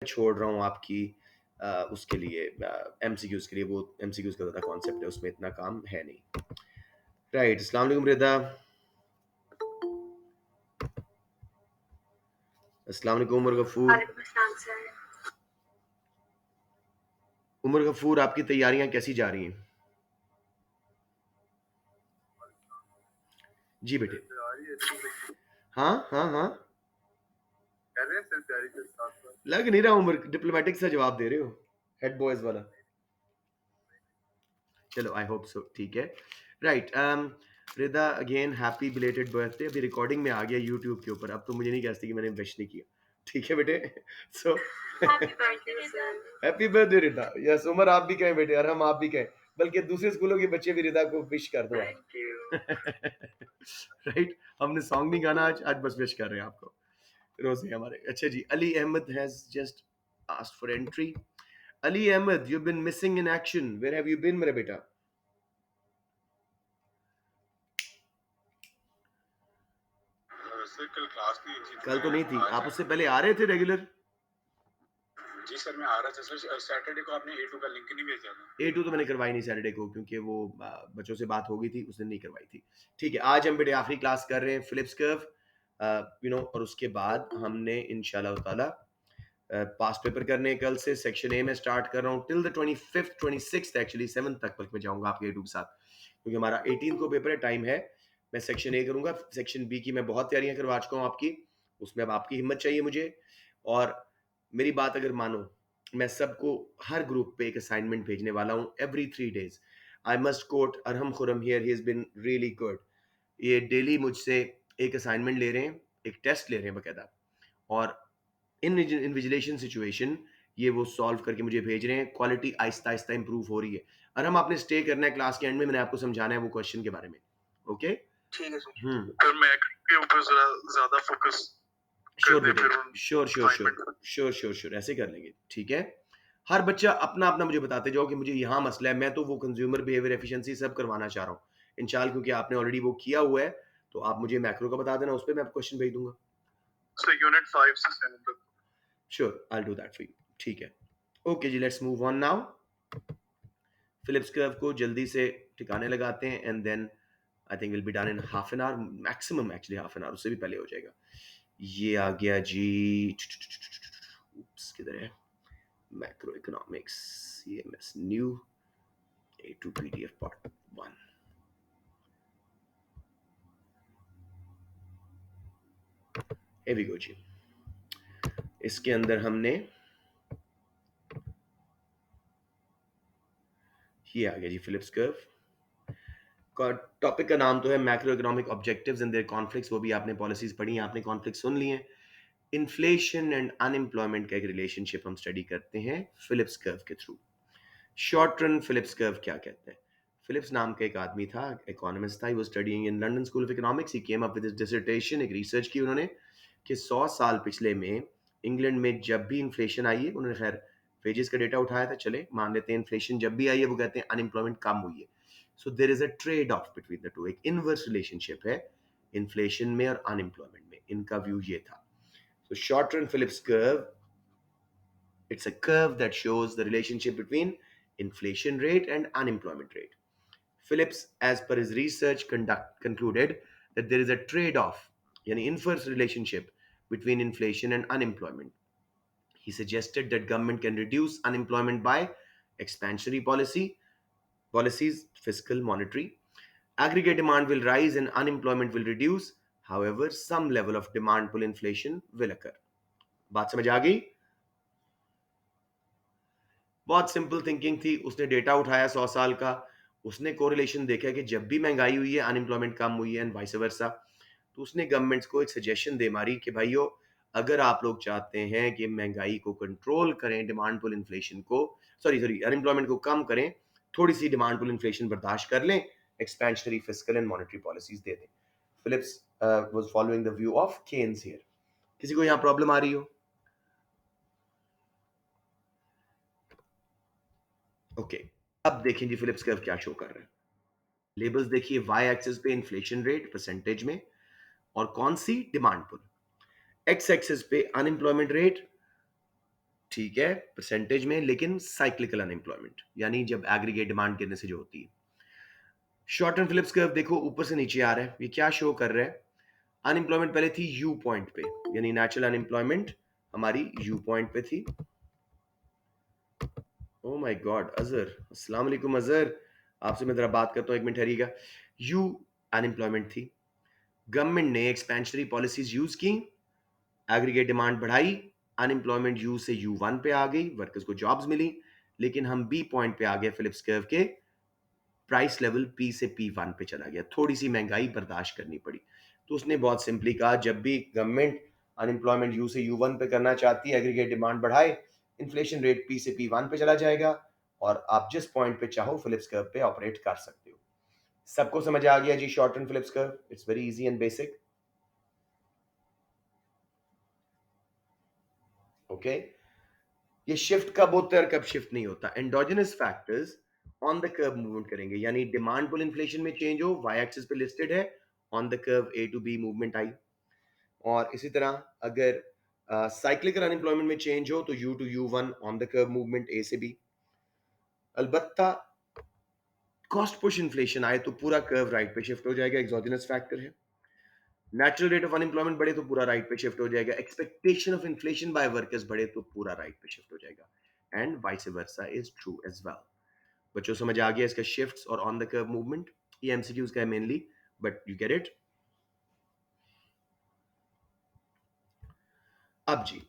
छोड़ रहा हूँ आपकी उसके लिए एमसीक्यूज के लिए। वो एमसीक्यूज का ज़्यादा कॉन्सेप्ट है, उसमें इतना काम है नहीं। राइट, अस्सलाम वालेकुम रिदा। अस्सलाम वालेकुम उमर गफूर। उमर गफूर, आपकी तैयारियां कैसी जा रही हैं? जी बेटे। हाँ हाँ हाँ, लग नहीं रहा उमर, डिप्लोमेटिक सा जवाब दे रहे हो, हेड बॉयज वाला। चलो, आई होप सो, ठीक है। Right, Rida again happy belated birthday. अभी रिकॉर्डिंग में आ गया यूट्यूब के ऊपर, अब तो मुझे नहीं कहती कि मैंने विश नहीं किया। ठीक है बेटे, so happy birthday Rida. Yes Umar, आप भी कहें बेटे, और हम आप भी कहें, बल्कि दूसरे स्कूलों के बच्चे भी रिदा को विश कर दो आप। राइट, हमने सॉन्ग नहीं गाना आज, आज बस विश कर रहे हैं आपको। रोजे हमारे। अच्छा जी, Ali Ahmad has just asked for entry. Ali Ahmad, you been missing in action, where have you been मेरे बेटा? सर कल क्लास नहीं थी, कल तो नहीं थी, आप उससे पहले आ रहे थे रेगुलर? जी सर मैं आ रहा था सर। सैटरडे को आपने A2 का लिंक नहीं भेजा था। A2 तो मैंने करवाई नहीं सैटरडे को, क्योंकि वो बच्चों से बात हो गई थी, उसने नहीं करवाई थी। ठीक है, आज हम बेटे आखिरी क्लास कर रहे हैं फिलिप्स कर्व, और उसके बाद हमने इंशाल्लाह ताला पास्ट पेपर करने कल से। सेक्शन ए में स्टार्ट कर रहा हूँ till the 25th 26th, actually 7th तक मैं जाऊंगा आपके A2 के साथ, क्योंकि हमारा 18 को पेपर है, टाइम है। मैं सेक्शन ए करूंगा, सेक्शन बी की मैं बहुत तैयारियां करवा चुका हूँ आपकी, उसमें अब आपकी हिम्मत चाहिए मुझे। और मेरी बात अगर मानो, मैं सबको हर ग्रुप पे एक असाइनमेंट भेजने वाला हूँ every 3 days। I must quote Arham Khurram here, he has been really good. ये डेली मुझसे एक असाइनमेंट ले रहे हैं, एक टेस्ट ले रहे हैं बकायदा, और इन इन्विजिलेशन सिचुएशन ये वो सॉल्व करके मुझे भेज रहे हैं। क्वालिटी आहिस्ता आहिस्ता इंप्रूव हो रही है। और हम आपने स्टे करना है क्लास के एंड में, मैंने आपको समझाना है वो क्वेश्चन के बारे में। ओके, ठीक है सर। हम्म, फिर मैं के ऊपर जरा ज्यादा फोकस श्योर करते बेटे, फिर उन sure sure sure assignment. Sure sure sure, ऐसे कर लेंगे। ठीक है, हर बच्चा अपना अपना मुझे बताते जाओ कि मुझे यहाँ मसला है। मैं तो वो कंज्यूमर बिहेवियर एफिशिएंसी सब करवाना चाह रहा हूँ इंशाल्लाह, क्योंकि आपने ऑलरेडी वो किया हुआ है, तो आप मुझे मैक्रो का बता देना, उस पर मैं आपको क्वेश्चन भेज दूंगा। सर यूनिट 5 से 7 तक। Sure, I do that for you. ठीक है, ओके जी, let's move on now. Phillips curve को जल्दी से ठिकाने लगाते हैं, and then I think will be done in half an hour maximum, actually half an hour, उससे भी पहले हो जाएगा। ये आ गया जी, उप्स, किधर है? Macro economics, CMS new A2 PDF part 1। here we go जी। इसके अंदर हमने ये आ गया जी, फिलिप्स कर्व का टॉपिक का नाम तो है macro economic objectives and their conflicts. वो भी आपने पॉलिसीज पढ़ी हैं, आपने कॉन्फ्लिक्ट सुन लिए हैं। इन्फ्लेशन एंड अनएम्प्लॉयमेंट का एक रिलेशनशिप हम स्टडी करते हैं फिलिप्स कर्व के through. Short run Phillips curve क्या कहते हैं? फिलिप्स नाम का एक आदमी था, इकोनॉमिस्ट था, he was studying in London school of economics. He came up with his dissertation, एक रिसर्च की उन्होंने कि 100 साल पिछले में इंग्लैंड में जब भी इन्फ्लेशन आई है, उन्होंने खैर वेजेस का डेटा उठाया था, चले मान लेते हैं इन्फ्लेशन जब भी आई है, वो कहते हैं अनएम्प्लॉयमेंट कम हुई है। So there is a trade off between the two, एक इनवर्स रिलेशनशिप है इन्फ्लेशन में और अनएम्प्लॉयमेंट में। इनका व्यू ये था। सो short run Phillips curve, it's a curve that shows the relationship between inflation rate and unemployment rate. Phillips, as per his research, concluded that there is a trade-off, yani inverse relationship between inflation and unemployment. He suggested that government can reduce unemployment by expansionary policies, fiscal, monetary. Aggregate demand will rise and unemployment will reduce. However, some level of demand pull inflation will occur. बात समझ आ गई? बहुत simple thinking थी। उसने data उठाया 100 साल का, उसने कोरिलेशन देखा कि जब भी महंगाई हुई है अनएम्प्लॉयमेंट कम हुई है, एंड वाइस वर्सा। तो उसने गवर्नमेंट्स को एक सजेशन दे मारी कि भाइयों, अगर आप लोग चाहते हैं कि महंगाई को कंट्रोल करें, डिमांड पुल इन्फ्लेशन को, सॉरी अनएम्प्लॉयमेंट को कम करें, थोड़ी सी डिमांड पुल इन्फ्लेशन बर्दाश्त कर लें, expansionary fiscal and monetary policies दे दें। Phillips was following the view of Keynes here. किसी को यहाँ प्रॉब्लम आ रही हो? ओके, अब देखें जी फिलिप्स कर्व क्या शो कर रहे हैं। लेबल्स देखिए, वाई एक्सिस पे इन्फ्लेशन रेट परसेंटेज में, और कौन सी डिमांड पुल। एक्स एक्सिस पे अनएम्प्लॉयमेंट रेट, ठीक है, परसेंटेज में, लेकिन साइक्लिकल अनएम्प्लॉयमेंट, यानी जब एग्रीगेट डिमांड गिरने से जो होती है। शॉर्ट टर्म फिलिप्स कर्व देखो ऊपर से नीचे आ रहा है, ये क्या शो कर रहा है? अनएम्प्लॉयमेंट पहले थी यू पॉइंट पे, यानी नेचुरल अनएम्प्लॉयमेंट हमारी यू पॉइंट पे थी। ओ माय गॉड, अजहर, अस्सलाम वालेकुम अजहर, आपसे मैं जरा बात करता हूँ, एक मिनट ठहरिएगा। यू अनएम्प्लॉयमेंट थी, गवर्नमेंट ने एक्सपेंशनरी पॉलिसीज यूज की, एग्रीगेट डिमांड बढ़ाई, अनएम्प्लॉयमेंट यू से यू वन पे आ गई, वर्कर्स को जॉब्स मिली, लेकिन हम बी पॉइंट पे आ गए फिलिप्स कर्व के, प्राइस लेवल पी से पी वन पे चला गया, थोड़ी सी महंगाई बर्दाश्त करनी पड़ी। तो उसने बहुत सिंपली कहा, जब भी गवर्नमेंट अनएम्प्लॉयमेंट यू से यू वन पे करना चाहती है, एग्रीगेट डिमांड बढ़ाए, इन्फ्लेशन रेट पी से पी वन पे चला जाएगा, और आप जिस पॉइंट पे चाहो फिलिप्स कर्व पे ऑपरेट कर सकते हो। सबको समझ आ गया जी short term Phillips curve? It's very easy and basic. Okay, ये शिफ्ट कब होता है और कब शिफ्ट नहीं होता? Endogenous factors on the curve movement करेंगे, यानी डिमांड पुल इन्फ्लेशन में चेंज हो, वाई एक्सिस पे लिस्टेड है, on the curve A to B movement आई। और इसी तरह अगर साइक्लिकल अनएम्प्लॉयमेंट में चेंज हो तो U two U one on the curve movement A से बी। अलबत्ता कॉस्ट पुश इन्फ्लेशन आए तो पूरा कर्व राइट पे शिफ्ट हो जाएगा, एक्सोजेनस फैक्टर है। नेचुरल रेट ऑफ अनएम्प्लॉयमेंट बढ़े तो पूरा राइट पे शिफ्ट हो जाएगा, expectation of inflation by workers बढ़े तो पूरा राइट पे शिफ्ट हो जाएगा, and vice versa is true as well. बच्चों समझ आ गया इसका शिफ्ट्स और ऑन द कर्व मूवमेंट? ये एमसीक्यूज का है mainly, but you get it. अब जी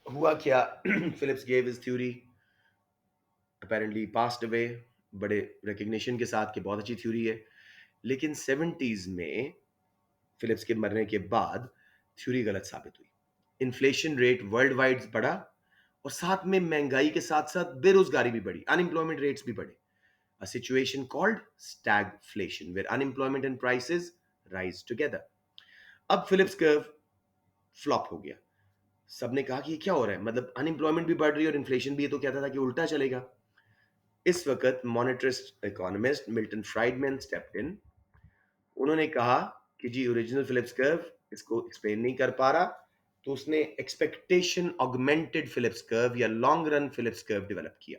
हुआ क्या? Phillips gave his theory, apparently passed away, बड़े रिकग्निशन के साथ कि बहुत अच्छी थ्योरी है, लेकिन 70s में फिलिप्स के मरने के बाद थ्योरी गलत साबित हुई। इन्फ्लेशन रेट वर्ल्ड वाइड बढ़ा, और साथ में महंगाई के साथ साथ बेरोजगारी भी बढ़ी, अनएम्प्लॉयमेंट रेट्स भी बढ़े। A situation called stagflation, where unemployment and prices rise together. अब फिलिप्स कर्व फ्लॉप हो गया। सबने कहा कि ये क्या हो रहा है, मतलब अनएम्प्लॉयमेंट भी बढ़ रही है और इन्फ्लेशन भी, ये तो कहता था कि उल्टा चलेगा। इस वक्त monetarist economist Milton Friedman stepped in. उन्होंने कहा कि जी ओरिजिनल फिलिप्स कर्व इसको एक्सप्लेन नहीं कर पा रहा, तो उसने एक्सपेक्टेशन ऑगमेंटेड फिलिप्स कर्व या long run Phillips curve develop किया।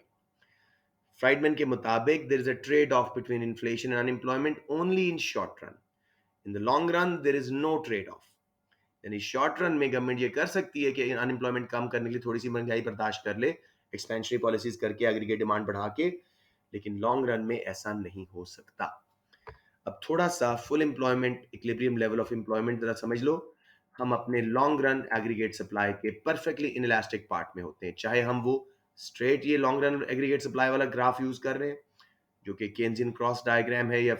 फ्राइडमैन के मुताबिक there is a trade off between inflation and unemployment only in short run, in the long run there is no trade off. यानी short run में government ये कर सकती है कि अनएम्प्लॉयमेंट कम करने के लिए थोड़ी सी महंगाई बर्दाश्त कर ले, एक्सपेंशनरी पॉलिसीज करके एग्रीगेट डिमांड बढ़ा के, लेकिन लॉन्ग रन में ऐसा नहीं हो सकता। अब थोड़ा सा full employment equilibrium level of employment जरा समझ लो। हम अपने लॉन्ग रन एग्रीगेट सप्लाई के परफेक्टली इनइलास्टिक पार्ट में होते हैं, चाहे हम वो स्ट्रेट ये लॉन्ग रन एग्रीगेट सप्लाई वाला ग्राफ यूज कर रहे हैं, जो कि केन्जियन क्रॉस डायग्राम है, या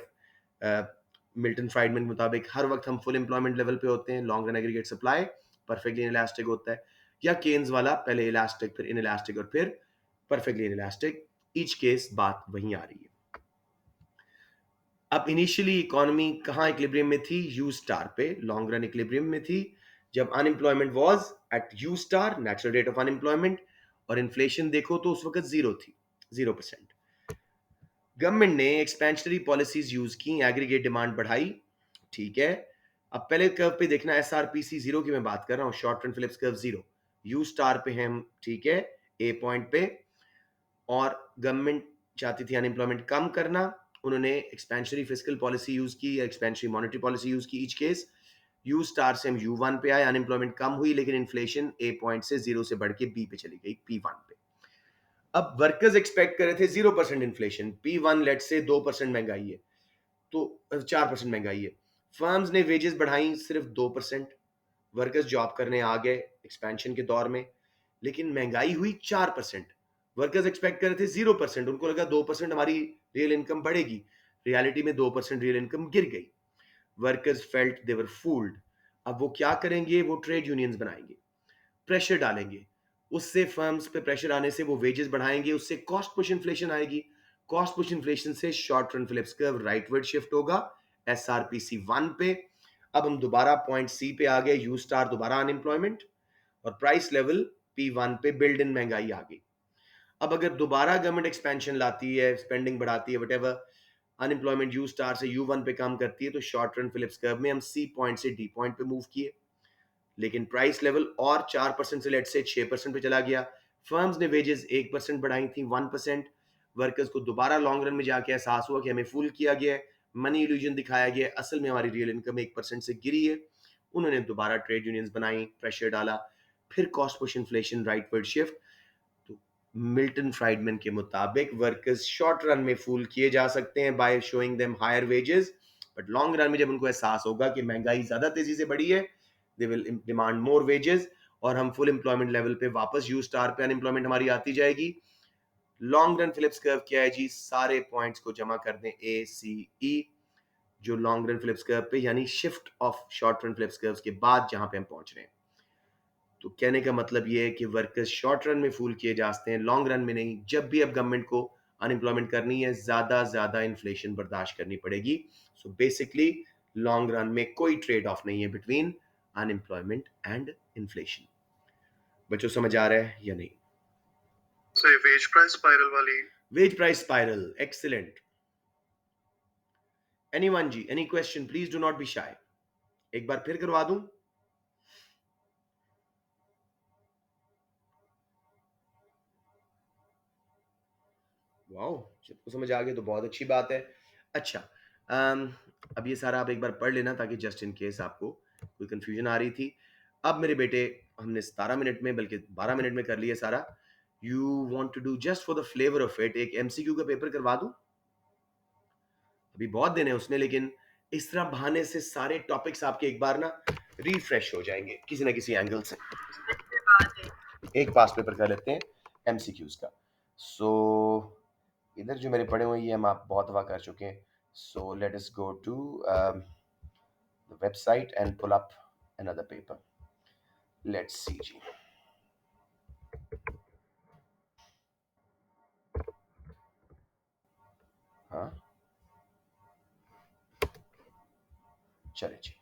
मिल्टन फ्राइडमैन के मुताबिक हर वक्त हम फुल एम्प्लॉयमेंट लेवल पे होते हैं, long run aggregate supply perfectly inelastic होता है, या केन्स वाला पहले इलास्टिक फिर इनइलास्टिक और फिर परफेक्टली इनइलास्टिक। ईच केस बात वहीं आ रही है। अब इनिशियली इकोनॉमी कहाँ इक्विलिब्रियम में थी? यू स्टार पे लॉन्ग रन इक्विलिब्रियम में थी, जब unemployment was at you star natural rate of unemployment, और इन्फ्लेशन देखो तो उस वक्त जीरो थी, 0%। गवर्नमेंट ने एक्सपेंशनरी पॉलिसीज यूज की, एग्रीगेट डिमांड बढ़ाई, ठीक है। अब पहले कर्व पे देखना, एसआरपीसी जीरो की मैं बात कर रहा हूँ, short run Phillips curve zero, you star पे है हम, ठीक है, ए पॉइंट पे, और गवर्नमेंट चाहती थी अनएम्प्लॉयमेंट कम करना, उन्होंने एक्सपेंशनरी फिस्कल पॉलिसी यूज की या एक्सपेंशनरी मॉनेटरी पॉलिसी यूज की। ईच केस यू स्टार से हम यू वन पे आए, अनएम्प्लॉयमेंट कम हुई, लेकिन इन्फ्लेशन ए पॉइंट से जीरो से बढ़ के बी पे चली गई, पी वन पे। अब वर्कर्स एक्सपेक्ट कर रहे थे 0% इन्फ्लेशन, पी वन लेट से 2% महंगाई है, तो 4% महंगाई है। फर्म्स ने वेजेस बढ़ाई सिर्फ 2%, वर्कर्स जॉब करने आ गए एक्सपेंशन के दौर में, लेकिन महंगाई हुई 4%। वर्कर्स एक्सपेक्ट कर रहे थे 0%, उनको लगा 2% हमारी रियल इनकम बढ़ेगी, रियलिटी में 2% रियल इनकम गिर गई। Workers felt they were fooled. अब वो क्या करेंगे? वो ट्रेड यूनियंस बनाएंगे, प्रेशर डालेंगे, उससे फर्म्स पे प्रेशर आने से वो वेजेस बढ़ाएंगे, उससे कॉस्ट पुश इन्फ्लेशन आएगी, कॉस्ट पुश इन्फ्लेशन से short run Phillips curve rightward shift होगा एसआरपीसी वन पे। अब हम दोबारा पॉइंट सी पे आ गए, यू स्टार दोबारा अनएम्प्लॉयमेंट, और प्राइस लेवल पी वन पे बिल्ड इन महंगाई आ गई। अब अगर दोबारा गवर्नमेंट एक्सपेंशन लाती है, स्पेंडिंग बढ़ाती है, वटेवर, अनएम्प्लॉयमेंट यू स्टार से यू वन पे कम करती है, तो शॉर्ट रन फिलिप्स कर्व में हम सी पॉइंट से डी पॉइंट पे मूव किए, लेकिन प्राइस लेवल और 4% से लेट से 6% पे चला गया, फर्म्स ने वेजेस 1% बढ़ाई थी, 1%। वर्कर्स को दोबारा लॉन्ग रन में जाके एहसास हुआ कि हमें फूल किया गया है, मनी इल्यूजन दिखाया गया है, असल में हमारी रियल इनकम 1% से गिरी है। उन्होंने दोबारा ट्रेड यूनियंस बनाई, प्रेशर डाला, फिर cost push inflation, rightward shift. तो मिल्टन फ्राइडमैन के मुताबिक वर्कर्स शॉर्ट रन में फूल किए जा सकते हैं by showing them higher wages, but long run में जब उनको एहसास होगा कि महंगाई ज्यादा तेजी से बढ़ी है, they will demand more wages और हम फुल एम्प्लॉयमेंट लेवल पे वापस यू स्टार पे अनएम्प्लॉयमेंट हमारी आती जाएगी। लॉन्ग रन फिलिप्स कर्व क्या है जी? सारे पॉइंट्स को जमा कर दें, ए सी ई, जो लॉन्ग रन फिलिप्स कर्व पे यानी shift of short run Phillips curve के बाद जहां पे हम पहुंच रहे हैं। तो कहने का मतलब ये है कि वर्कर्स शॉर्ट रन में फूल किए जा सकते हैं, लॉन्ग रन में नहीं। जब भी अब गवर्नमेंट को अनएम्प्लॉयमेंट करनी है, ज्यादा इन्फ्लेशन बर्दाश्त करनी पड़ेगी। सो बेसिकली लॉन्ग रन में कोई ट्रेड ऑफ नहीं है बिटवीन अनएम्प्लॉयमेंट एंड इन्फ्लेशन। बच्चों समझ आ रहा है या नहीं? सर वेज प्राइस स्पाइरल वाली। Wage price spiral, excellent. Anyone जी, any question? Please do not be shy. एक बार फिर करवा दूं? वाओ, सबको समझ आ गया तो बहुत अच्छी बात है। अच्छा, अब ये सारा आप एक बार पढ़ लेना ताकि जस्ट इन केस आपको कोई कंफ्यूजन आ रही थी। अब मेरे बेटे, हमने 17 मिनट में बल्कि 12 मिनट में कर लिया सारा। You want to do just for the flavour of it एक एमसीक्यू का पेपर करवा दूं? अभी बहुत दिन है उसने, लेकिन इस तरह बहाने से सारे टॉपिक्स आपके एक बार ना रिफ्रेश हो जाएंगे किसी ना किसी एंगल से। एक पास पेपर कर लेते हैं एमसीक्यूज का। सो इधर जो मेरे पड़े हुए हैं ये हम आप बहुत दफा कर चुके हैं। So let us go to the website and pull up another paper. Let's see जी। हाँ, चले जी।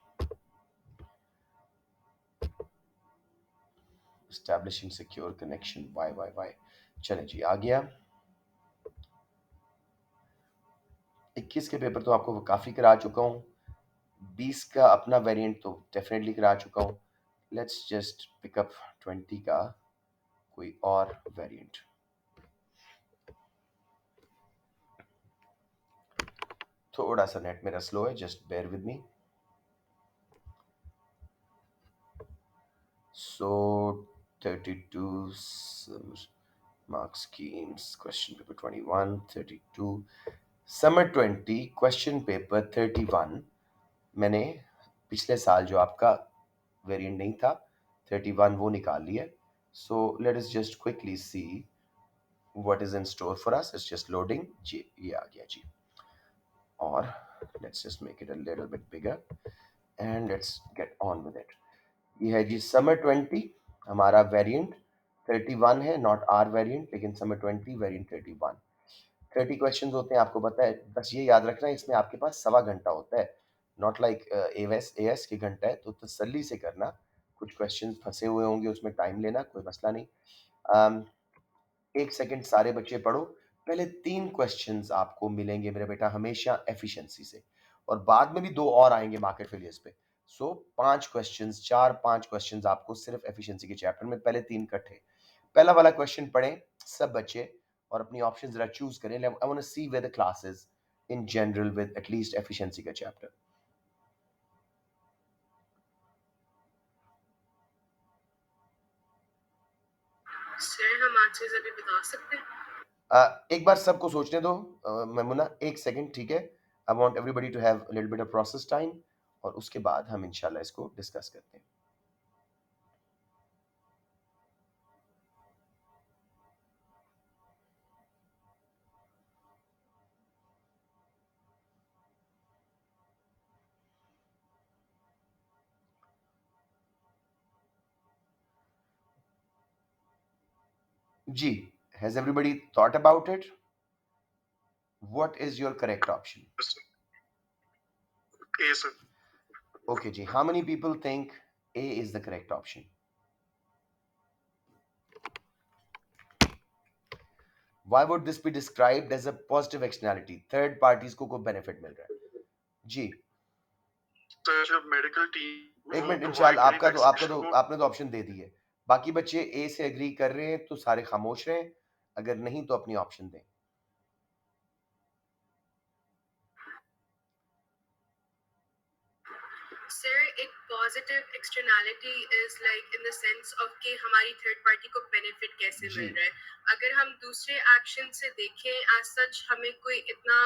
Establishing secure connection, why why why. चले जी, आ गया। 21 के पेपर तो आपको काफ़ी करा चुका हूँ, 20 का अपना वेरिएंट तो डेफिनेटली करा चुका हूँ। लेट्स जस्ट पिकअप 20 का कोई और वेरिएंट। थोड़ा सा नेट मेरा स्लो है, just bear with me. So 32 mark schemes, question paper 21, 32, summer 20, question paper 31। मैंने पिछले साल जो आपका वेरिएंट नहीं था 31 वो निकाल लिया। So let us just quickly see what is in store for us. It's just loading जी, ये आ गया जी। और let's just make it a little bit bigger and let's get on with it. ये है जी समर 20, हमारा वेरिएंट 31 है, नॉट आर वेरिएंट, लेकिन समर 20 वेरिएंट 31। 30 क्वेश्चंस होते हैं, आपको पता है। बस ये याद रखना है इसमें आपके पास सवा घंटा होता है, नॉट लाइक एएस की घंटा है। तो तसल्ली से करना, कुछ क्वेश्चंस फंसे हुए होंगे उसमें टाइम लेना, कोई मसला नहीं। एक सेकंड सारे बच्चे पढ़ो। पहले 3 क्वेश्चंस आपको मिलेंगे मेरा बेटा हमेशा एफिशिएंसी से, और बाद में भी 2 और आएंगे मार्केट फेलियर्स पे। सो 5 क्वेश्चंस, 4-5 क्वेश्चंस आपको सिर्फ एफिशिएंसी के चैप्टर में, पहले 3 इकट्ठे। पहला वाला क्वेश्चन पढ़ें सब बच्चे और अपनी ऑप्शन जरा चूज करें। I want to see where the class is in general with at least efficiency का चैप्टर। सर हम आंसर्स अभी बता सकते हैं? एक बार सबको सोचने दो, मैमुना, एक सेकंड, ठीक है? I want everybody to have a little bit of process time, और उसके बाद हम इंशाल्लाह इसको डिस्कस करते हैं। जी, has everybody thought about it? What is your correct option? A sir. Okay ji, how many people think A is the correct option? Why would this be described as a positive externality? Third parties को कोई benefit मिल रहा है जी। Sir जब medical team एक वो minute, provide इंशाल्लाह करें आपका तो वैक्सीनेशन को। आपने तो ऑप्शन दे दी है। बाकी बच्चे ए से एग्री कर रहे हैं तो सारे खामोश रहें, अगर नहीं तो अपनी ऑप्शन दें। सर एक positive externality is like in the sense of कि हमारी थर्ड पार्टी को बेनिफिट कैसे जी। मिल रहा है। अगर हम दूसरे एक्शन से देखें एज सच हमें कोई इतना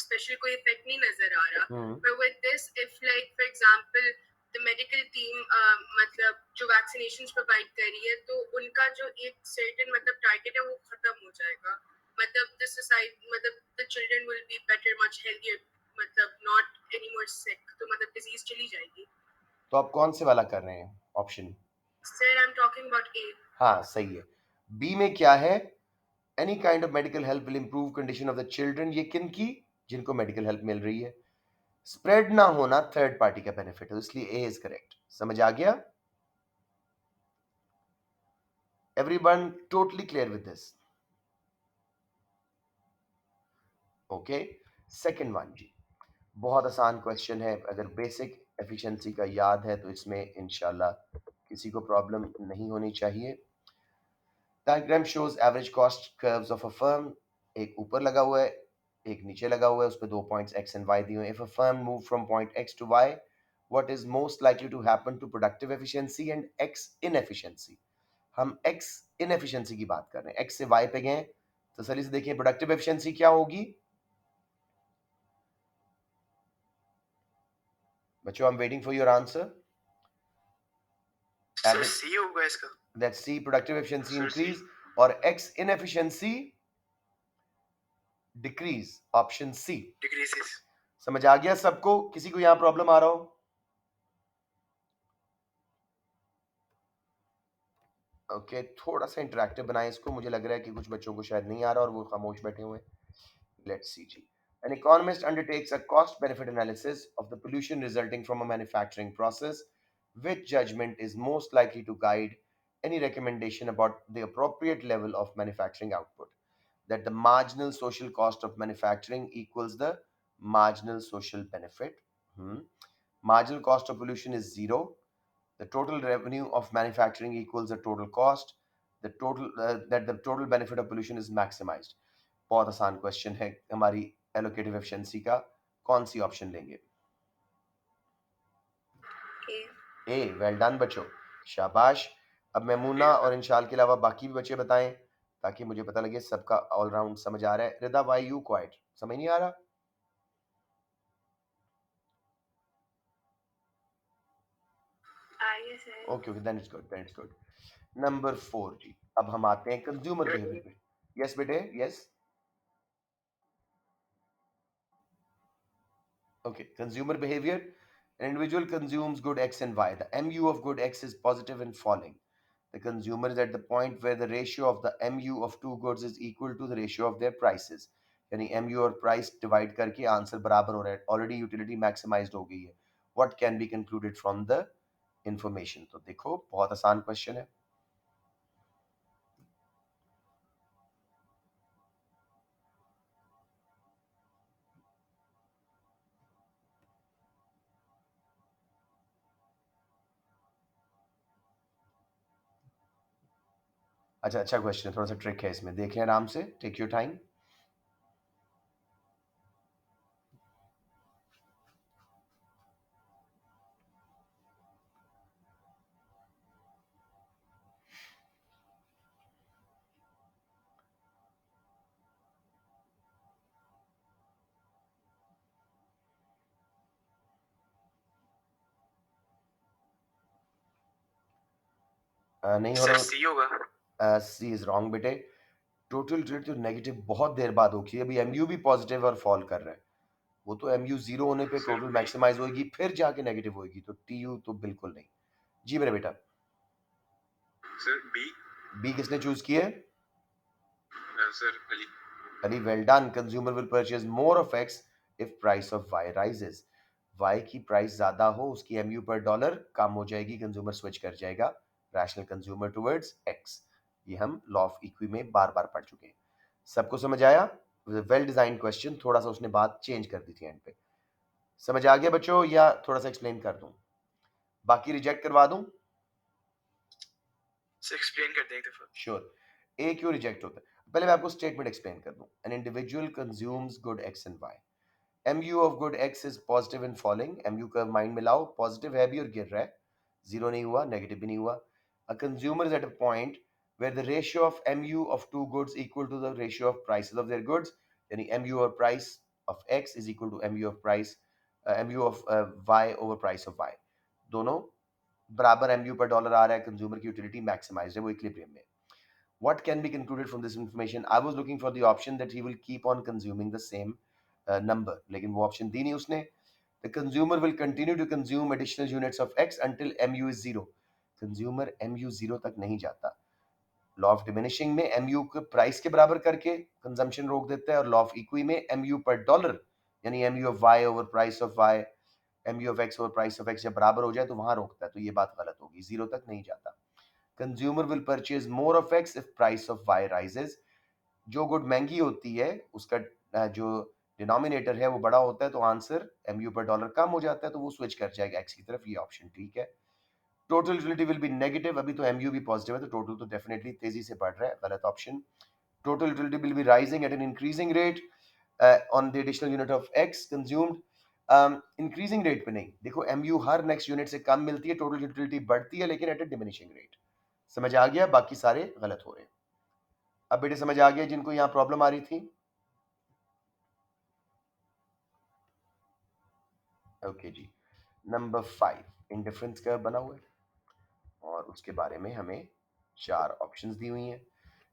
स्पेशल कोई इफेक्ट नहीं नजर आ रहा, पर with this if like for example the medical team मतलब जो वैक्सीनेशन प्रोवाइड कर रही है तो उनका जो एक सर्टेन मतलब टारगेट है वो खत्म हो जाएगा, मतलब द सोसाइटी मतलब the children will be better much healthier, मतलब नॉट एनी मोर सिक, तो मतलब डिजीज चली जाएगी। तो आप कौन से वाला कर रहे हैं option? Sir I am talking about A. हाँ सही है। बी में क्या है? Any kind of medical help will improve condition of the children. ये किन की? जिनको मेडिकल हेल्प मिल रही है। स्प्रेड ना होना थर्ड पार्टी का बेनिफिट है, इसलिए ए इज करेक्ट। समझ आ गया? Everyone totally clear with this? Okay, second one जी, बहुत आसान क्वेश्चन है। अगर बेसिक एफिशिएंसी का याद है तो इसमें इंशाल्लाह किसी को प्रॉब्लम नहीं होनी चाहिए। Diagram shows average cost curves of a firm. एक ऊपर लगा हुआ है, एक नीचे लगा हुआ है, उस पे दो पॉइंट्स एक्स एंड वाई दिए हुए हैं। If a firm move from point X to Y, what is most likely to happen to productive efficiency and X inefficiency? हम एक्स इनएफिशिएंसी की बात कर रहे हैं, एक्स से वाई पे गए, तसल्ली से देखिए प्रोडक्टिव एफिशिएंसी क्या होगी बच्चों? I am waiting for your answer. Sir C होगा इसका। That C, productive efficiency Sir, C. increase, और X inefficiency decrease, option C. Decreases. समझ आ गया सबको? किसी को यहां प्रॉब्लम आ रहा हो? ओके, थोड़ा सा इंटरेक्टिव बनाएं इसको। मुझे लग रहा है कि कुछ बच्चों को शायद नहीं आ रहा और वो खामोश बैठे हुए हैं। लेट्स सी जी। An economist undertakes a cost benefit analysis of the pollution resulting from a manufacturing process. Which judgment is most likely to guide any recommendation about the appropriate level of manufacturing output? That the marginal social cost of manufacturing equals the marginal social benefit. Marginal cost of pollution is zero. The total revenue of manufacturing equals the total cost. That the total benefit of pollution is maximized. बहुत आसान question है हमारी allocative efficiency का। कौन C option लेंगे? ए। Well done बच्चों, शाबाश। अब मेमूना और इंशाल के अलावा बाकी भी बच्चे बताएं ताकि मुझे पता लगे सबका ऑलराउंड समझ आ रहा है। Rida, why you quiet? समझ नहीं आ रहा? Okay okay, then it's good, then it's good. Number 4 जी, अब हम आते हैं कंज्यूमर बिहेवियर पे। यस बेटे, yes. Okay, consumer behavior. An individual consumes good X and Y. The MU of good X is positive and falling. The consumer is at the point where the ratio of the MU of two goods is equal to the ratio of their prices. यानी MU और price divide करके answer बराबर हो रहा है। Already utility maximized हो गई है। What can be concluded from the information? तो देखो बहुत आसान क्वेश्चन है। अच्छा क्वेश्चन है, थोड़ा सा ट्रिक है इसमें, देख लें आराम से। Take your time. नहीं हो सर रहा। सी होगा। सी इज रॉन्ग बेटे। टोटल रेट तो नेगेटिव बहुत देर बाद होगी। अभी एमयू भी पॉजिटिव और फॉल कर रहा है। वो तो एमयू जीरो होने पे टोटल मैक्सिमाइज होगी, फिर जाके नेगेटिव होगी। तो टीयू तो बिल्कुल नहीं। जी मेरे बेटा। Sir B. बी किसने चूज किया है? Sir Ali. Ali, well done. Consumer will purchase more of X if price of Y rises. Y की प्राइस ज्यादा हो, उसकी एमयू पर डॉलर कम हो जाएगी, कंज्यूमर स्विच कर जाएगा रैशनल कंज्यूमर टुवर्ड्स एक्स। ये हम लॉ ऑफ इक्वी में बार बार पढ़ चुके हैं। सबको समझ आया? वेल डिजाइन क्वेश्चन, थोड़ा सा उसने बात चेंज कर दी थी एंड पे। समझ आ गया बच्चों या थोड़ा सा एक्सप्लेन कर दूं? बाकी रिजेक्ट करवा दूं? सर एक्सप्लेन कर दें एक दफा। श्योर। ए क्यों रिजेक्ट होता है, पहले मैं आपको स्टेटमेंट एक्सप्लेन कर दूं। An individual consumes good X and Y, MU of good X is positive in following. MU का माइंड में लाओ, पॉजिटिव है भी और गिर रहा है, जीरो नहीं हुआ, नेगेटिव भी नहीं हुआ। A consumer is at a point where the ratio of MU of two goods equal to the ratio of prices of their goods, यानी MU और price of X is equal to MU of price MU of Y over price of Y, दोनों बराबर MU पर dollar आ रहा है, consumer की utility maximise है, वो इक्विलिब्रियम में। What can be concluded from this information? I was looking for the option that he will keep on consuming the same number, लेकिन वो ऑप्शन दी नहीं उसने। The consumer will continue to consume additional units of X until MU is zero. Consumer MU zero तक नहीं जाता। Law of diminishing में MU के price के बराबर करके कंजम्पशन रोक देता है, और लॉ ऑफ इक्वी में MU पर डॉलर यानी MU of Y over price of Y, MU of X over price of X जब बराबर हो जाए तो वहां रोकता है, तो ये बात गलत होगी, जीरो तक नहीं जाता। Consumer will purchase more of X if price of Y rises. जो गुड महंगी होती है उसका जो डिनोमिनेटर है वो बड़ा होता है, तो आंसर MU पर डॉलर कम हो जाता है, तो वो स्विच कर जाएगा X की तरफ, ये ऑप्शन ठीक है। Total utility will B negative, अभी तो MU भी पॉजिटिव है, तो टोटल तो डेफिनेटली तेजी से बढ़ रहा है, गलत option. Total utility will be rising at an increasing rate on the additional unit of X consumed. Increasing rate पे नहीं, देखो MU हर नेक्स्ट यूनिट से कम मिलती है, टोटल यूटिलिटी बढ़ती है लेकिन एट ए डिमिनिशिंग रेट। समझ आ गया, बाकी सारे गलत हो रहे हैं। अब बेटे समझ आ गया जिनको यहाँ प्रॉब्लम आ रही थी? ओके जी। नंबर 5 इंडिफरेंस कर्व बना हुआ है, और उसके बारे में हमें 4 ऑप्शंस दी हुई हैं।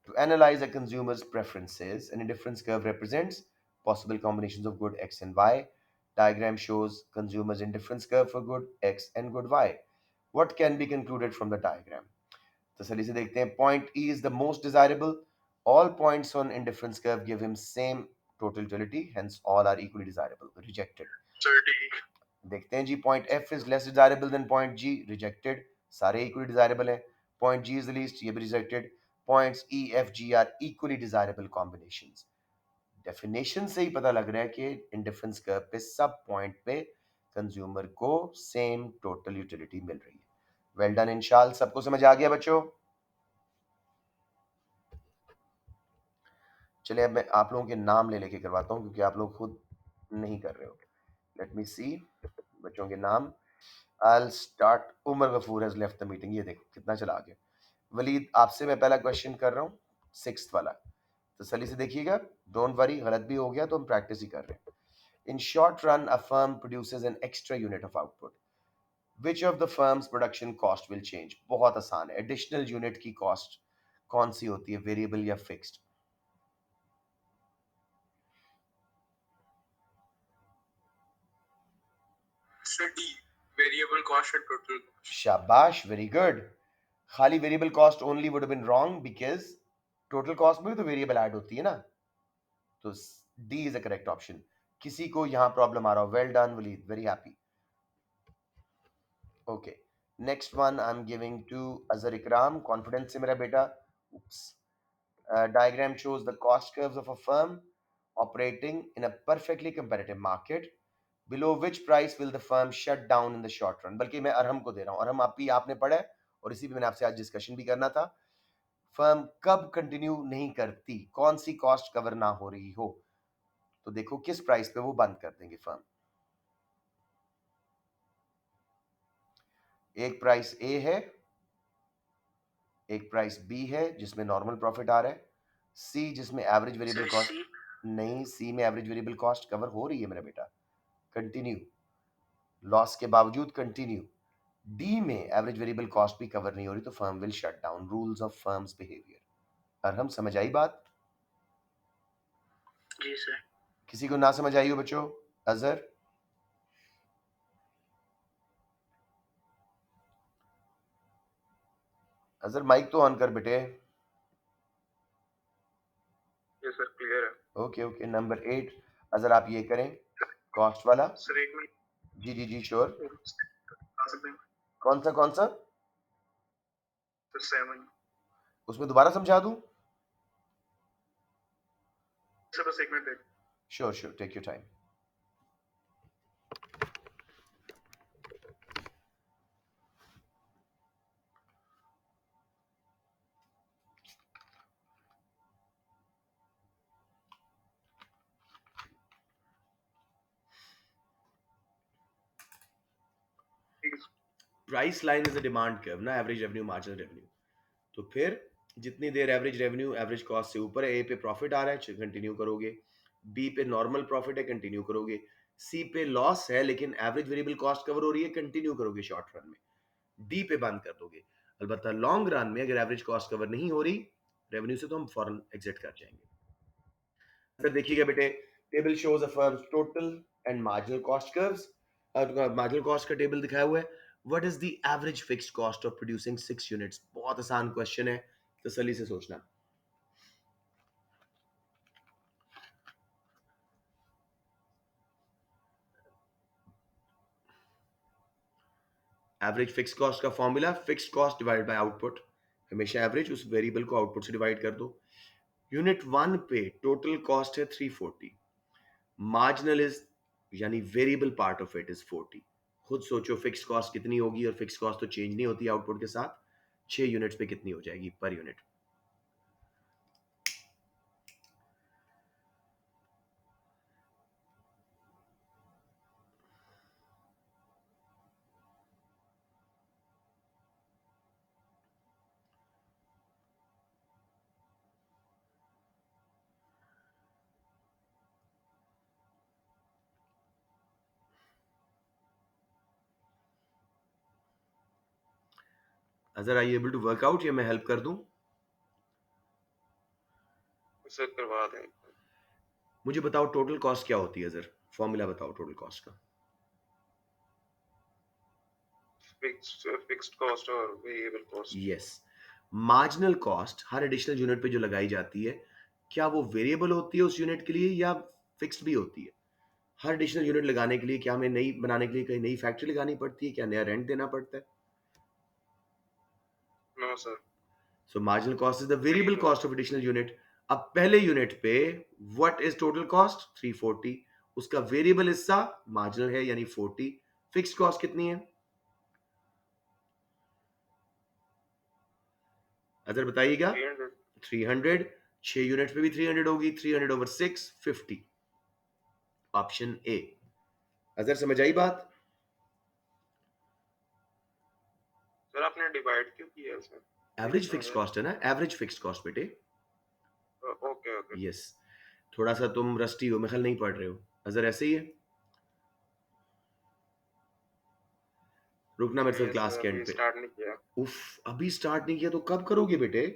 To analyze a consumer's preferences, an indifference curve represents possible combinations of good X and Y. Diagram shows consumer's indifference curve for good X and good Y. What can be concluded from the diagram? तसल्ली से देखते हैं। Point E is the most desirable. All points on indifference curve give him same total utility, hence all are equally desirable. Rejected. देखते हैं जी, point F is less desirable than point G, rejected. सारे equally desirable हैं। Point G is the least, ये भी rejected. Points E, F, G are equally desirable combinations. Definition से ही पता लग रहा है कि इंडिफरेंस कर्व पे सब पॉइंट पे कंज्यूमर को सेम टोटल यूटिलिटी मिल रही है। वेल डन इंशाल, सबको समझ आ गया बच्चों? चलिए अब मैं आप लोगों के नाम ले लेके करवाता हूँ, क्योंकि आप लोग खुद नहीं कर रहे हो। लेट मी सी बच्चों के नाम। I'll start. Umar Ghafoor has left the meeting. ये देखो कितना चला आगे। वलीद, आपसे मैं पहला क्वेश्चन कर रहा हूँ, 6th वाला, तो सली से देखिएगा, डोंट वरी, गलत भी हो गया तो हम प्रैक्टिस ही कर रहे हैं। इन short run a firm produces an extra unit of output, which of the firms production cost will change? बहुत आसान है, एडिशनल यूनिट की कॉस्ट कौन सी होती है, वेरिएबल या fixed? Variable cost and total. शाबाश, वेरी गुड। खाली variable cost only would have been wrong, because total cost में भी तो वेरिएबल ऐड होती है ना, तो D is a correct option. किसी को यहां प्रॉब्लम आ रहा हो? Well done Walid, very happy. Okay, next one I am giving to Azhar Ikram, confidence से मेरा बेटा। Diagram shows the cost curves of a firm operating in a perfectly competitive market, below which price will the firm shut down in the short run. बल्कि मैं अरहम को दे रहा हूं, अरहम आपने पढ़ा है और इसी पे मैंने आपसे आज डिस्कशन भी करना था। फर्म कब कंटिन्यू नहीं करती, कौन सी कॉस्ट कवर ना हो रही हो, तो देखो किस प्राइस पे वो बंद कर देंगे फर्म। एक प्राइस ए है, एक प्राइस बी है जिसमें नॉर्मल प्रॉफिट आ रहा है, सी जिसमें एवरेज वेरिएबल कॉस्ट नहीं, सी में एवरेज वेरिएबल कॉस्ट कवर हो रही है मेरा बेटा, कंटिन्यू, लॉस के बावजूद कंटिन्यू। डी में एवरेज वेरिएबल कॉस्ट भी कवर नहीं हो रही, तो firm will shut down. Rules of firms behaviour. और हम समझ आई बात? जी सर। किसी को ना समझ आई हो बच्चों? अजहर, अजहर माइक तो ऑन कर बेटे। ये सर क्लियर है। ओके ओके, नंबर 8 अजहर आप ये करें, कॉस्ट वाला। सर एक मिनट। जी जी जी श्योर। आ सकते हैं? कौन सा कौन सा? सर 7। उसमें दोबारा समझा दूं? सर बस एक minute. Sure sure, take your time. Price line is a demand curve ना, एवरेज रेवेन्यू मार्जिनल रेवेन्यू। तो फिर जितनी देर एवरेज रेवेन्यू एवरेज कॉस्ट से ऊपर है, ए पे प्रॉफिट आ रहा है कंटिन्यू करोगे, बी पे नॉर्मल प्रॉफिट है कंटिन्यू करोगे, सी पे लॉस है लेकिन एवरेज वेरिएबल कॉस्ट कवर हो रही है कंटिन्यू करोगे शॉर्ट रन में, डी पे बंद कर दोगे। अलबत्ता लॉन्ग रन में अगर एवरेज कॉस्ट कवर नहीं हो रही रेवेन्यू से, तो हम फॉरन एग्जिट कर जाएंगे। फिर देखिएगा बेटे, table shows a firms total and marginal cost curves. Marginal cost का टेबल दिखाया हुआ है। What is the average fixed cost of producing 6 units? बहुत आसान क्वेश्चन है, तसल्ली से सोचना। एवरेज फिक्स कॉस्ट का formula, fix cost divide by output. हमेशा एवरेज उस वेरिएबल को आउटपुट से डिवाइड कर दो। यूनिट 1 पे टोटल कॉस्ट है 340, मार्जिनल इज यानी variable part of it is 40। खुद सोचो फिक्स कॉस्ट कितनी होगी, और फिक्स कॉस्ट तो चेंज नहीं होती आउटपुट के साथ। 6 यूनिट्स पे कितनी हो जाएगी पर यूनिट? अजर आई एबल टू वर्कआउट, या मैं हेल्प कर दूं? सर करवा दें। मुझे बताओ टोटल कॉस्ट क्या होती है अजर, फॉर्मूला बताओ टोटल कॉस्ट का। फिक्स्ड कॉस्ट और variable cost. Yes, marginal cost हर एडिशनल यूनिट पे जो लगाई जाती है, क्या वो वेरिएबल होती है उस यूनिट के लिए या फिक्स्ड भी होती है? हर एडिशनल यूनिट लगाने के लिए क्या हमें नई बनाने के लिए कहीं नई फैक्ट्री लगानी पड़ती है, क्या नया रेंट देना पड़ता है? No sir. So marginal cost is the variable cost of additional unit. अब पहले यूनिट पे व्हाट इज टोटल कॉस्ट? 340, उसका वेरिएबल हिस्सा मार्जिनल है यानी 40, फिक्स्ड कॉस्ट कितनी है अदर बताइएगा? 300। 300। 6 यूनिट पे भी 300 होगी, 300 ओवर 6 50, ऑप्शन ए। अदर समझ आई बात? सर आपने डिवाइड क्यों किया है सर? एवरेज फिक्स्ड कॉस्ट है ना, एवरेज फिक्स्ड कॉस्ट बेटे। Okay okay. यस, थोड़ा सा तुम रस्टी हो, मैं ख्याल नहीं पढ़ रहे हो। अजर ऐसे ही है, रुकना मेरे साथ क्लास के एंड पे। स्टार्ट नहीं किया। उफ, अभी स्टार्ट नहीं किया तो कब करोगे बेटे?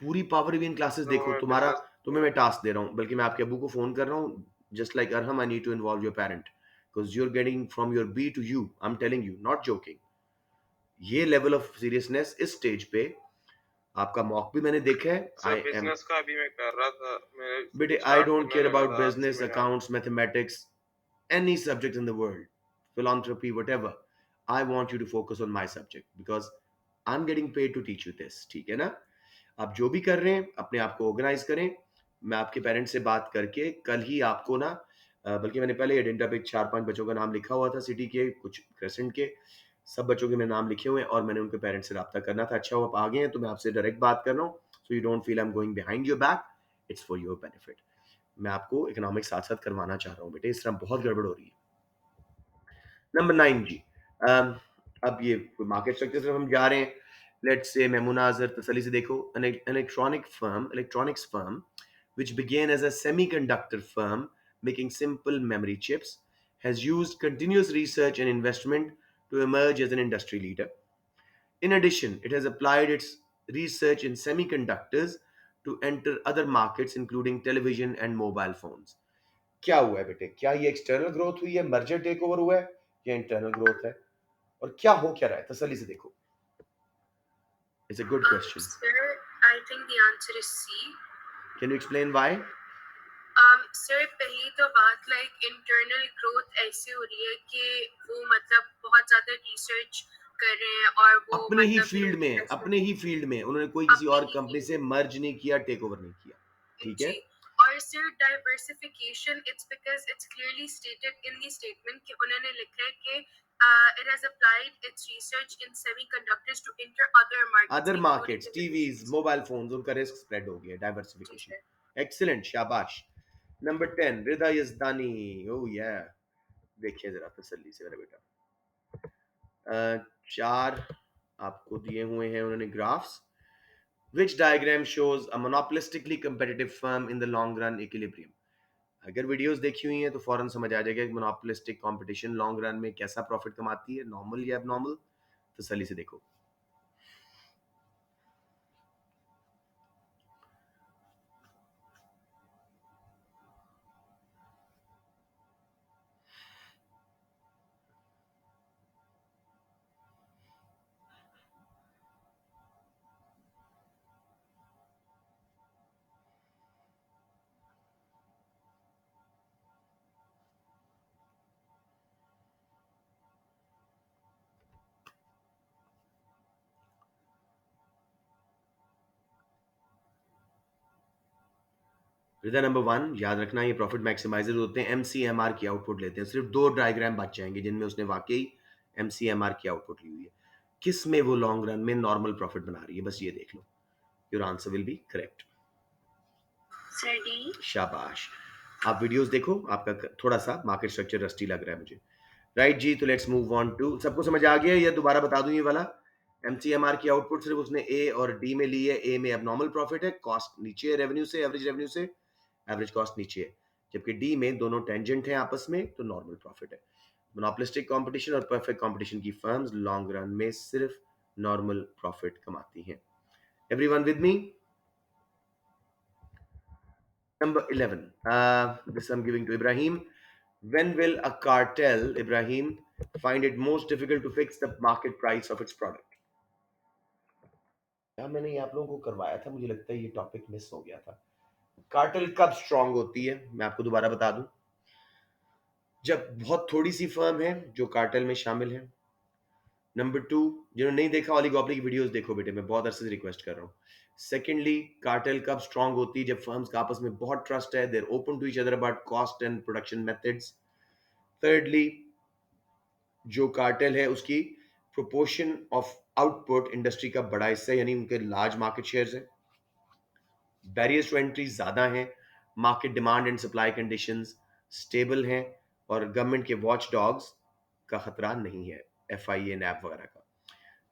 पूरी पावर इवन क्लासेस देखो तो तुम्हारा। तुम्हें मैं टास्क दे रहा हूँ, बल्कि मैं आपके अबू को फोन कर रहा हूँ। Just like Arham, I need to involve your parent because you are getting from your B to U, I am telling you, not joking. ये लेवल ऑफ सीरियसनेस इस स्टेज पे आपका मॉक भी मैंने देखा है। सर आई एम बिजनेस का भी मैं कर रहा था, मैं बेटे, आई स्टार्ट डोंट करने केयर लगा अबाउट था business, accounts, mathematics, any subject in the world, philanthropy, whatever. I want you to focus on my subject because I'm getting paid to teach you this. ठीक है ना? आप जो भी कर रहे हैं अपने आप को ऑर्गेनाइज करें। मैं आपके पेरेंट्स से बात करके कल ही आपको ना, बल्कि मैंने पहले एजेंडा पे 4-5 बच्चों का नाम लिखा हुआ था, सिटी के, कुछ क्रेसेंट के, सब बच्चों के मेरे नाम लिखे हुए हैं और मैंने उनके पेरेंट्स से रब्ता करना था। अच्छा हुआ आप आ गए हैं, तो मैं आपसे डायरेक्ट बात कर रहा हूँ, so you don't feel I am going behind your back, it's for your benefit. मैं आपको इकोनॉमिक्स साथ साथ करवाना चाह रहा हूँ बेटे, इस तरह बहुत गड़बड़ हो रही है। नंबर 9 जी, अब ये मार्केट स्ट्रक्चर से हम जा रहे हैं। लेट्स से मेमुना अजर तसल्ली से देखो, an electronics firm which began as a semiconductor firm making simple memory chips has used continuous research and investment to emerge as an industry leader. In addition, it has applied its research in semiconductors to enter other markets including television and mobile phones. क्या हुआ है बेटे? क्या ये external growth हुई है, merger take over हुआ है, या इंटरनल ग्रोथ है, और क्या हो क्या रहा है? तसल्ली से देखो। It's a good question. Sir, I think the answer is C. Can you explain why? Sir पहली तो बात लाइक इंटरनल ग्रोथ ऐसी हो रही है कि वो मतलब बहुत ज्यादा रिसर्च कर रहे हैं और वो अपने ही मतलब फील्ड में, अपने ही फील्ड में उन्होंने कोई किसी अपने और ही कंपनी field से मर्ज नहीं किया, टेक ओवर नहीं किया। ठीक है? जी। और sir diversification, it's because it's clearly stated in the statement कि उन्होंने लिखा है कि it has applied its research in semiconductors to enter other markets other including markets, the Middle TVs, East. Mobile phones, उनका रिस्क स्प्रेड हो गया, जी diversification. Sir. Excellent, शाबाश। Number 10, रिदा यजदानी। ओह या, देखिए जरा तसल्ली से मेरा बेटा। चार आपको दिए हुए हैं उन्होंने graphs. Which diagram shows a monopolistically competitive firm in the long run equilibrium? अगर वीडियोस देखी हुई हैं तो फौरन समझ आ जाएगा कि मोनोपोलिस्टिक कंपटीशन लॉन्ग रन में कैसा प्रॉफिट कमाती है, नॉर्मल या एबनॉर्मल. तसल्ली से देखो. रिजल्ट नंबर 1 याद रखना, ये प्रॉफिट मैक्सिमाइजर होते हैं, एमसीएमआर की आउटपुट लेते हैं. सिर्फ 2 डायग्राम बच जाएंगे जिनमें उसने वाकई एमसीएमआर की आउटपुट ली हुई है. किस में वो लॉन्ग रन में नॉर्मल प्रॉफिट बना रही है, बस ये देख लो. Your answer will be correct. शाबाश. आप वीडियोस देखो, आपका थोड़ा सा मार्केट स्ट्रक्चर रस्टी लग रहा है मुझे. राइट जी, तो लेट्स मूव ऑन टू. सबको समझ आ गया या दोबारा बता दूं? ये वाला एमसीएमआर की आउटपुट सिर्फ उसने ए और डी में ली है. ए में एबनॉर्मल प्रॉफिट है, कॉस्ट नीचे है रेवेन्यू से, एवरेज कॉस्ट नीचे है. जबकि डी में दोनों टेंजेंट हैं आपस में, तो नॉर्मल प्रॉफिट है. मोनोपोलिस्टिक कंपटीशन और परफेक्ट कंपटीशन की फर्म्स लॉन्ग रन में सिर्फ नॉर्मल प्रॉफिट कमाती हैं. Everyone with me? Number 11. This I'm giving to Ibrahim. When will a cartel, Ibrahim, find it most difficult to fix the market price of its product? यार मैंने ये आप लोगों को करवाया था, मुझे लगता है ये टॉपिक मिस हो गया था. कार्टेल कब स्ट्रांग होती है, मैं आपको दोबारा बता दूं. जब बहुत थोड़ी सी फर्म है जो कार्टेल में शामिल है. नंबर 2, जिन्होंने नहीं देखा ओलिगोपोली की वीडियोस देखो बेटे, मैं बहुत अरसे से रिक्वेस्ट कर रहा हूँ. सेकेंडली, कार्टेल कब स्ट्रांग होती है? जब फर्म्स का आपस में बहुत ट्रस्ट है, there open to each other about cost and production methods. thirdly, जो कार्टेल है उसकी प्रोपोर्शन ऑफ आउटपुट इंडस्ट्री का बड़ा हिस्सा है, यानी उनके लार्ज मार्केट शेयर्स हैं. बैरियर्स टू एंट्री ज्यादा हैं. Market demand and supply conditions stable हैं. और गवर्नमेंट के वॉच डॉग्स का खतरा नहीं है, एफआईए नैप वगैरह का.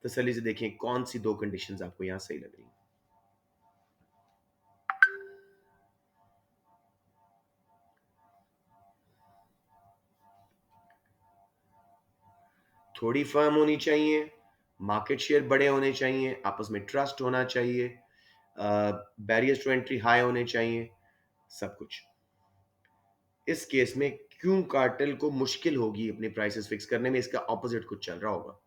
तसल्ली से देखें कौन सी 2 कंडीशंस आपको यहां सही लग रही हैं. थोड़ी फर्म होनी चाहिए, मार्केट शेयर बड़े होने चाहिए, आपस में ट्रस्ट होना चाहिए, बैरियर्स टू एंट्री हाई होने चाहिए, सब कुछ. इस केस में क्यों कार्टेल को मुश्किल होगी अपने प्राइसेस फिक्स करने में? इसका ऑपोजिट कुछ चल रहा होगा.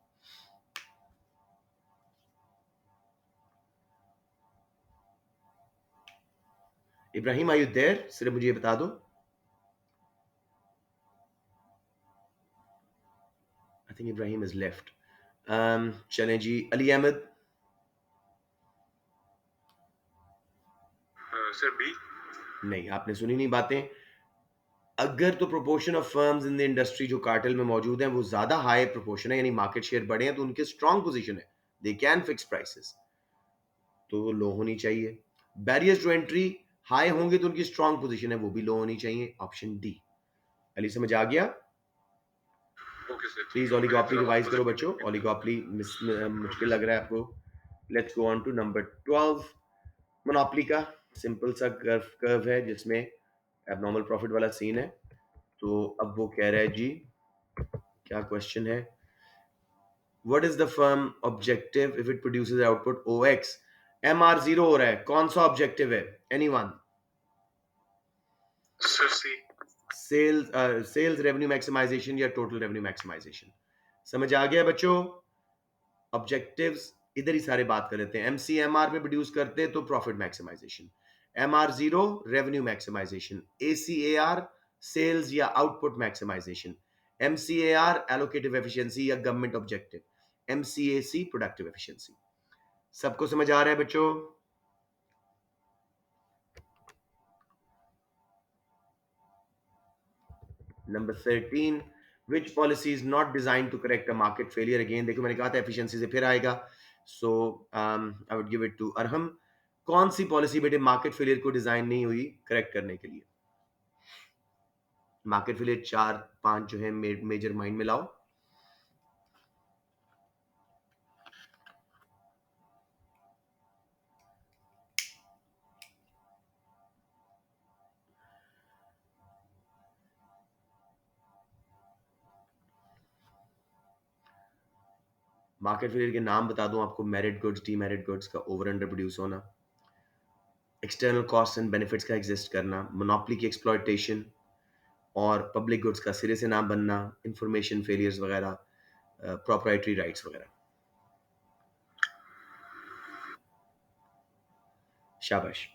Ibrahim, are you there? सिर्फ मुझे ये बता दो. I think Ibrahim is left. चलें जी, अली अहमद. Sir B. नहीं, आपने सुनी नहीं बातें. अगर तो proportion of firms in the industry जो कार्टेल में मौजूद हैं वो ज्यादा हाई प्रोपोर्शन है, यानी मार्केट शेयर बड़े हैं, तो उनके स्ट्रांग पोजीशन है, दे कैन फिक्स प्राइसेस, तो वो लो होनी चाहिए. बैरियर्स टू एंट्री हाई होंगे तो उनकी स्ट्रांग पोजीशन है, वो भी लो होनी चाहिए. Option D. अली समझ आ गया? Okay sir. Please oligopoly revise करो बच्चों. ओलिगोपोली मुश्किल लग रहा है आपको. Let's go on to number 12. Monopoly का सिंपल सा कर्व है जिसमें एबनॉर्मल प्रॉफिट वाला सीन है. तो अब वो कह रहा है जी, क्या क्वेश्चन है? What is the firm objective if it produces output OX? MR 0 हो रहा है, कौन सा ऑब्जेक्टिव है? एनीवन? सर सी. सेल्स रेवेन्यू मैक्सिमाइजेशन या टोटल रेवेन्यू मैक्सिमाइजेशन? समझ आ गया बच्चों? ऑब्जेक्टिव्स इधर ही सारे बात कर लेते हैं. MCMR में प्रोड्यूस करते हैं तो profit maximisation, MR 0 revenue maximisation, ACAR sales या output maximisation, MCAR allocative efficiency या government objective, MCAC productive efficiency. सबको समझ आ रहा है बच्चों? Number 13. Which policy is not designed to correct a market failure? Again देखो मैंने कहा था एफिशिएंसी से फिर आएगा. So I would give it to Arham. कौन सी पॉलिसी बेटे मार्केट फेलियर को डिजाइन नहीं हुई करेक्ट करने के लिए? मार्केट फेलियर 4-5 जो है मेजर माइंड में लाओ. मार्केट फेलियर के नाम बता दूं आपको, मेरिट गुड्स, डीमेरिट गुड्स का ओवर अंडर प्रोड्यूस होना, एक्सटर्नल कॉस्ट एंड बेनिफिट्स का एग्जिस्ट करना, मोनोपोली की एक्सप्लॉयटेशन और पब्लिक गुड्स का सिरे से ना बनना, इंफॉर्मेशन फेलियर्स वगैरह, प्रोप्राइटरी राइट्स वगैरह। शाबाश।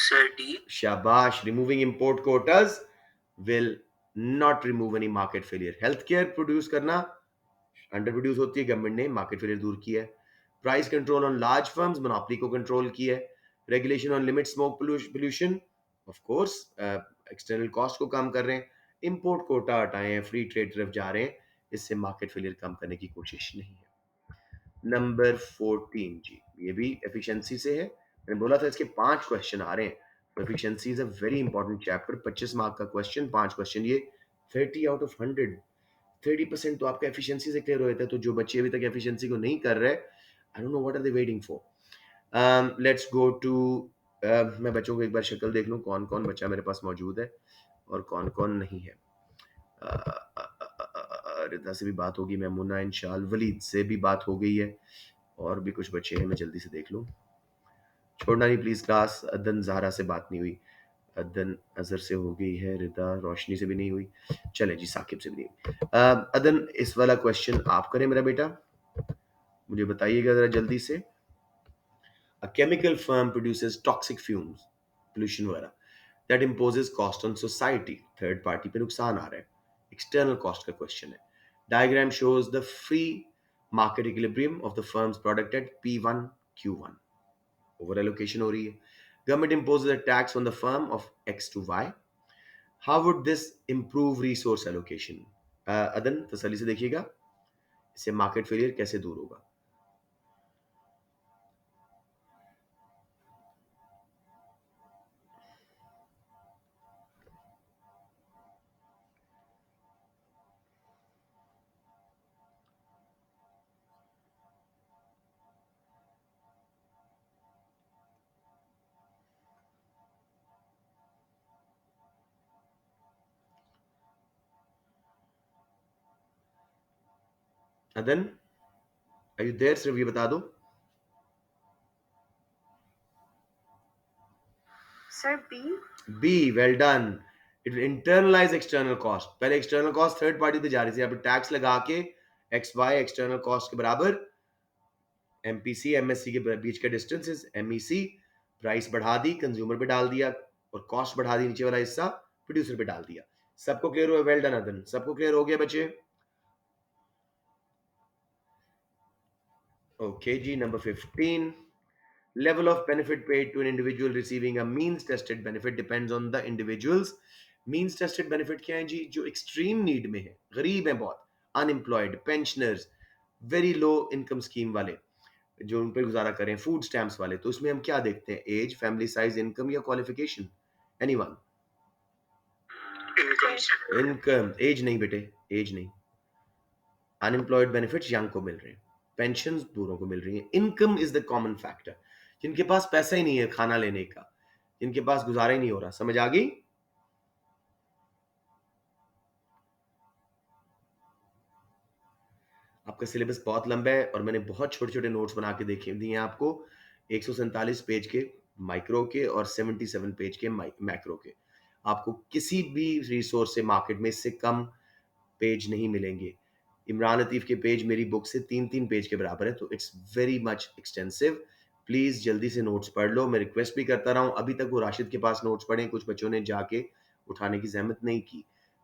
Sir D. शाबाश। Removing import quotas will not remove any market failure. Health care produce करना अंडर प्रोड्यूस होती है, गवर्नमेंट ने मार्केट फेलियर दूर किया है। Price control on large firms, monopoly को कंट्रोल किया है। Regulation on limit smoke pollution, of course external cost को कम कर रहे हैं। इंपोर्ट कोटा हटाए हैं, फ्री ट्रेड तरफ जा रहे हैं, इससे मार्केट फेलियर कम करने की कोशिश नहीं है। नंबर 14 जी, ये भी एफिशिएंसी से है। मैंने बोला था इसके 5 क्वेश्चन आ रहे हैं, तो efficiency is a very important chapter. 25 mark का क्वेश्चन, 5 क्वेश्चन, ये 30 आउट ऑफ 100, 30% तो आपका एफिशिएंसी से क्लियर हो जाता है। तो जो बच्चे अभी तक एफिशिएंसी को नहीं कर रहे, I don't know what are they waiting for. Let's go to, मैं बच्चों को एक बार शक्ल देख लूं, कौन कौन बच्चा मेरे पास मौजूद है और कौन कौन नहीं है। रिदा से भी बात होगी, मैमुना, इंशाल, वलीद से भी बात हो गई है, और भी कुछ बच्चे हैं, मैं जल्दी से देख लूं। छोड़ना नहीं प्लीज क्लास। अदन जहरा से बात नहीं हुई, अदन अजहर से हो गई है, रिदा रोशनी से भी नहीं हुई, चले जी साकिब से भी नहीं। अदन इस वाला क्वेश्चन आप करें मेरा बेटा, मुझे बताइएगा जरा जल्दी से। A chemical firm produces toxic fumes, pollution वगैरह, that imposes cost on society, third party पे नुकसान आ रहा है, एक्सटर्नल कॉस्ट का क्वेश्चन है। Diagram shows the free market equilibrium of the firms product at P1 Q1, over allocation हो रही है। Government imposes a tax on the firm of X to Y, how would this improve resource allocation? Adan तसल्ली से देखिएगा, इससे market failure कैसे दूर होगा। अदन आर यू देयर? सिर्फ ये बता दो। Sir B. B, well done. It will internalise external cost. पहले एक्सटर्नल कॉस्ट थर्ड पार्टी पे जा रही थी, अब टैक्स लगा के एक्स वाई एक्सटर्नल कॉस्ट के बराबर एमपीसी एमएससी के बीच का डिस्टेंस इज एमईसी, प्राइस बढ़ा दी, कंज्यूमर पे डाल दिया, और कॉस्ट बढ़ा दी, नीचे वाला हिस्सा प्रोड्यूसर पे डाल दिया। सबको क्लियर हुआ? वेल डन अदन, सबको क्लियर हो गया बच्चे? ओके जी। Number 15, level of benefit paid to an individual receiving a means tested benefit depends on the individual's means tested benefit। क्या है जी? जो एक्सट्रीम नीड में है, गरीब है बहुत, unemployed, pensioners, very low income scheme वाले, जो उन पर गुजारा करें, फूड स्टैम्प्स वाले, तो उसमें हम क्या देखते हैं? एज, फैमिली साइज, इनकम या क्वालिफिकेशन? एनीवन? इनकम। एज नहीं बेटे, एज नहीं। अनएम्प्लॉयड बेनिफिट्स यंग को मिल रहे हैं, पेंशन बूढ़ों को मिल रही है। Income is the common factor. जिनके पास पैसा ही नहीं है खाना लेने का, जिनके पास गुजारा ही नहीं हो रहा, समझ आ गई? आपका सिलेबस बहुत लंबा है और मैंने बहुत छोटे छोटे नोट्स बना के देखे दिए हैं आपको, 147 पेज के माइक्रो के और 77 पेज के मैक्रो के। आपको किसी भी रिसोर्स से मार्केट में इससे कम पेज नहीं मिलेंगे। इमरान लतीफ के पेज मेरी बुक से 3-3 पेज के बराबर है, तो it's very much extensive. Please जल्दी से नोट्स पढ़ लो। मैं रिक्वेस्ट भी करता रहा हूँ, अभी तक वो राशिद के पास नोट्स पढ़े, कुछ बच्चों ने जाके उठाने की जहमत नहीं की।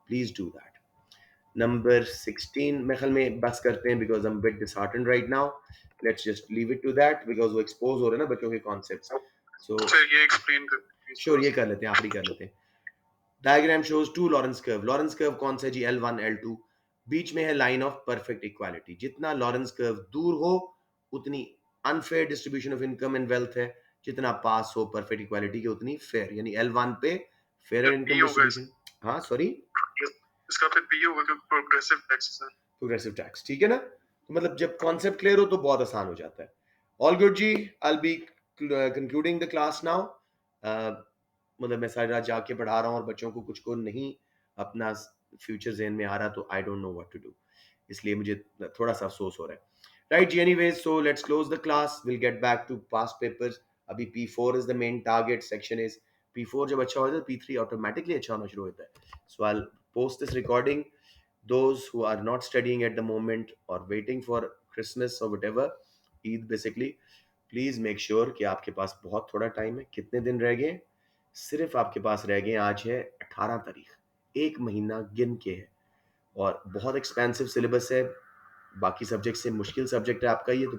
Please do that. नंबर 16 मैं ख्याल में बस करते हैं, because I am bit disheartened right now. Let's just leave it to that, because वो एक्सपोज हो रहे हैं ना बच्चों के कॉन्सेप्ट्स। सो ये एक्सप्लेन कर श्योर, ये कर लेते हैं, आखिरी कर लेते हैं। Diagram shows two Lorenz curve. Lorenz curve कौन सा जी? L1 L2, बीच में है लाइन ऑफ परफेक्ट इक्वालिटी। जितना लॉरेंस कर्व दूर हो उतनी unfair distribution of income and wealth है, जितना पास हो परफेक्ट इक्वालिटी के उतनी फेयर, यानी L1 पे फेयर इनकम डिस्ट्रीब्यूशन। हाँ सॉरी, इसका फिर पी होगा क्योंकि प्रोग्रेसिव टैक्स है। प्रोग्रेसिव टैक्स, ठीक है ना? तो मतलब जब कॉन्सेप्ट क्लियर हो तो बहुत आसान हो जाता है। ऑल गुड जी, I will be concluding the class now. मतलब मैं सारी रात जाके पढ़ा रहा हूँ और बच्चों को कुछ को नहीं अपना फ्यूचर जेन में आ रहा तो I don't know what to do, इसलिए मुझे थोड़ा सा अफसोस हो रहा है। राइट जी, anyways so let's close the class, will get back to past papers. अभी P4 is the main target section is, P4 जब अच्छा होता है P3 ऑटोमेटिकली अच्छा होना शुरू होता है। So I post this recording, those who are not studying at the moment or waiting for Christmas or whatever, Eid basically, please make sure कि आपके पास बहुत थोड़ा टाइम है। कितने दिन रह गए? सिर्फ आपके पास रह गए, आज है 18 तारीख, एक महीना गिन के है, और बहुत एक्सपेंसिव सिलेबस है, बाकी सब्जेक्ट से मुश्किल सब्जेक्ट है आपका ये, तो